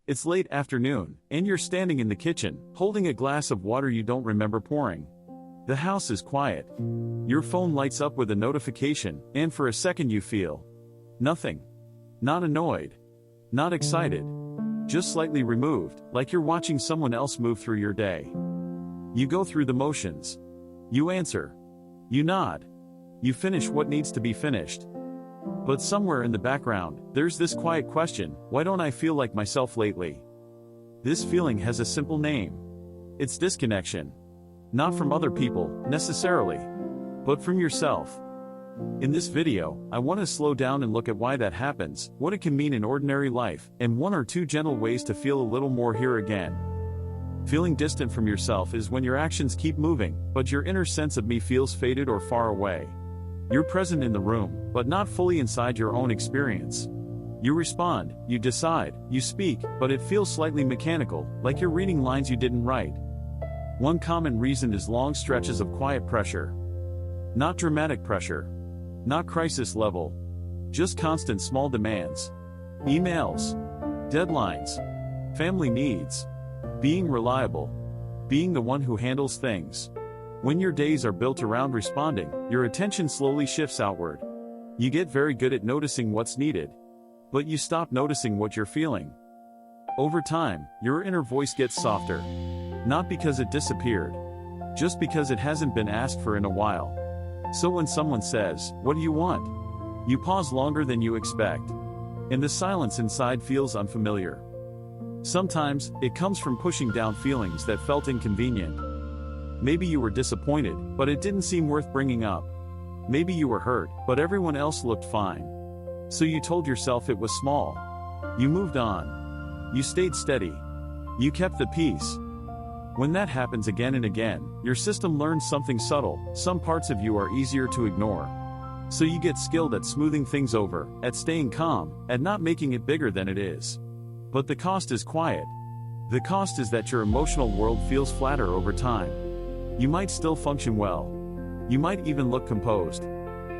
It's late afternoon, and you're standing in the kitchen, holding a glass of water you don't remember pouring. The house is quiet. Your phone lights up with a notification, and for a second you feel nothing. Not annoyed. Not excited. Just slightly removed, like you're watching someone else move through your day. You go through the motions. You answer. You nod. You finish what needs to be finished. But somewhere in the background, there's this quiet question: why don't I feel like myself lately? This feeling has a simple name. It's disconnection. Not from other people, necessarily, but from yourself. In this video, I want to slow down and look at why that happens, what it can mean in ordinary life, and one or two gentle ways to feel a little more here again. Feeling distant from yourself is when your actions keep moving, but your inner sense of me feels faded or far away. You're present in the room, but not fully inside your own experience. You respond, you decide, you speak, but it feels slightly mechanical, like you're reading lines you didn't write. One common reason is long stretches of quiet pressure. Not dramatic pressure. Not crisis level. Just constant small demands. Emails. Deadlines. Family needs. Being reliable. Being the one who handles things. When your days are built around responding, your attention slowly shifts outward. You get very good at noticing what's needed. But you stop noticing what you're feeling. Over time, your inner voice gets softer. Not because it disappeared. Just because it hasn't been asked for in a while. So when someone says, "What do you want?" you pause longer than you expect. And the silence inside feels unfamiliar. Sometimes, it comes from pushing down feelings that felt inconvenient. Maybe you were disappointed, but it didn't seem worth bringing up. Maybe you were hurt, but everyone else looked fine. So you told yourself it was small. You moved on. You stayed steady. You kept the peace. When that happens again and again, your system learns something subtle. Some parts of you are easier to ignore. So you get skilled at smoothing things over, at staying calm, at not making it bigger than it is. But the cost is quiet. The cost is that your emotional world feels flatter over time. You might still function well. You might even look composed.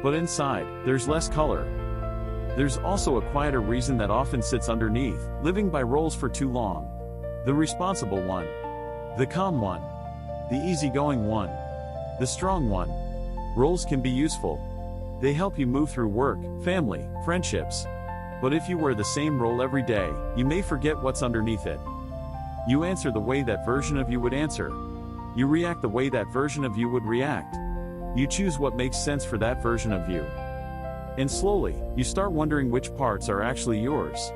But inside, there's less color. There's also a quieter reason that often sits underneath: living by roles for too long. The responsible one. The calm one. The easygoing one. The strong one. Roles can be useful. They help you move through work, family, friendships. But if you wear the same role every day, you may forget what's underneath it. You answer the way that version of you would answer. You react the way that version of you would react. You choose what makes sense for that version of you. And slowly, you start wondering which parts are actually yours.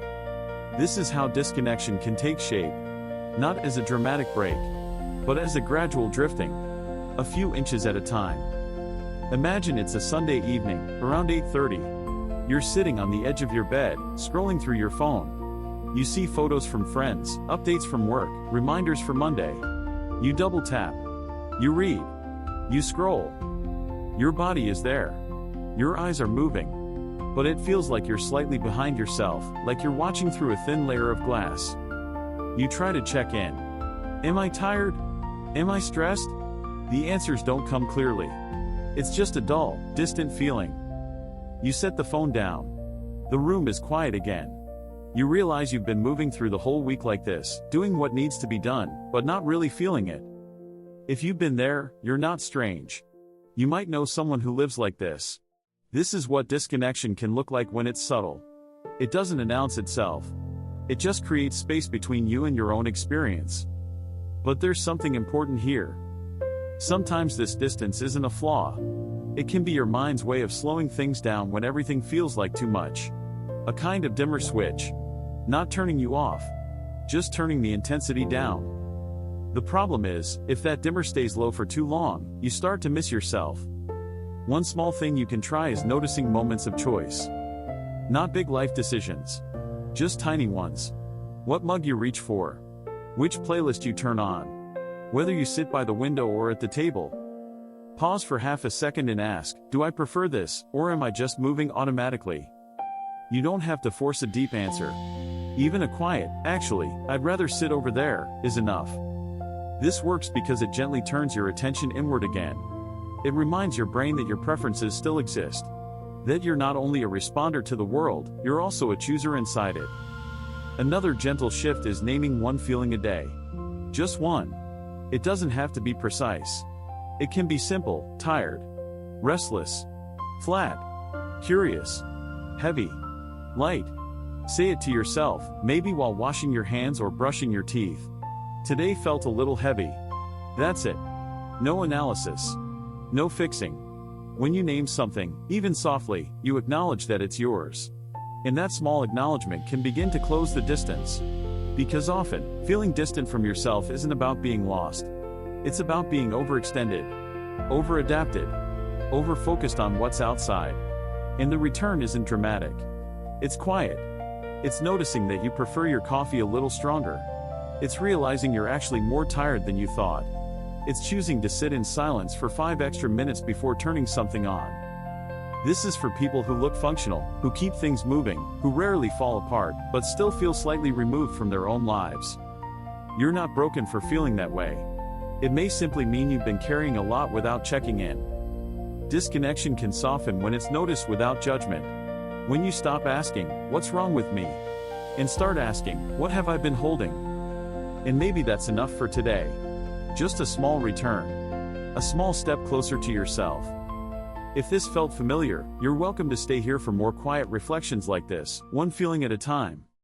This is how disconnection can take shape. Not as a dramatic break, but as a gradual drifting. A few inches at a time. Imagine it's a Sunday evening, around 8:30. You're sitting on the edge of your bed, scrolling through your phone. You see photos from friends, updates from work, reminders for Monday. You double tap. You read. You scroll. Your body is there. Your eyes are moving. But it feels like you're slightly behind yourself, like you're watching through a thin layer of glass. You try to check in. Am I tired? Am I stressed? The answers don't come clearly. It's just a dull, distant feeling. You set the phone down. The room is quiet again. You realize you've been moving through the whole week like this, doing what needs to be done, but not really feeling it. If you've been there, you're not strange. You might know someone who lives like this. This is what disconnection can look like when it's subtle. It doesn't announce itself. It just creates space between you and your own experience. But there's something important here. Sometimes this distance isn't a flaw. It can be your mind's way of slowing things down when everything feels like too much. A kind of dimmer switch. Not turning you off. Just turning the intensity down. The problem is, if that dimmer stays low for too long, you start to miss yourself. One small thing you can try is noticing moments of choice. Not big life decisions. Just tiny ones. What mug you reach for. Which playlist you turn on. Whether you sit by the window or at the table. Pause for half a second and ask, do I prefer this, or am I just moving automatically? You don't have to force a deep answer. Even a quiet, "Actually, I'd rather sit over there," is enough. This works because it gently turns your attention inward again. It reminds your brain that your preferences still exist. That you're not only a responder to the world, you're also a chooser inside it. Another gentle shift is naming one feeling a day. Just one. It doesn't have to be precise. It can be simple: tired, restless, flat, curious, heavy, light. Say it to yourself, maybe while washing your hands or brushing your teeth. Today felt a little heavy. That's it. No analysis. No fixing. When you name something, even softly, you acknowledge that it's yours. And that small acknowledgement can begin to close the distance. Because often, feeling distant from yourself isn't about being lost. It's about being overextended, over-adapted, over-focused on what's outside. And the return isn't dramatic. It's quiet. It's noticing that you prefer your coffee a little stronger. It's realizing you're actually more tired than you thought. It's choosing to sit in silence for 5 extra minutes before turning something on. This is for people who look functional, who keep things moving, who rarely fall apart, but still feel slightly removed from their own lives. You're not broken for feeling that way. It may simply mean you've been carrying a lot without checking in. Disconnection can soften when it's noticed without judgment. When you stop asking, "What's wrong with me?" and start asking, "What have I been holding?" And maybe that's enough for today. Just a small return. A small step closer to yourself. If this felt familiar, you're welcome to stay here for more quiet reflections like this, one feeling at a time.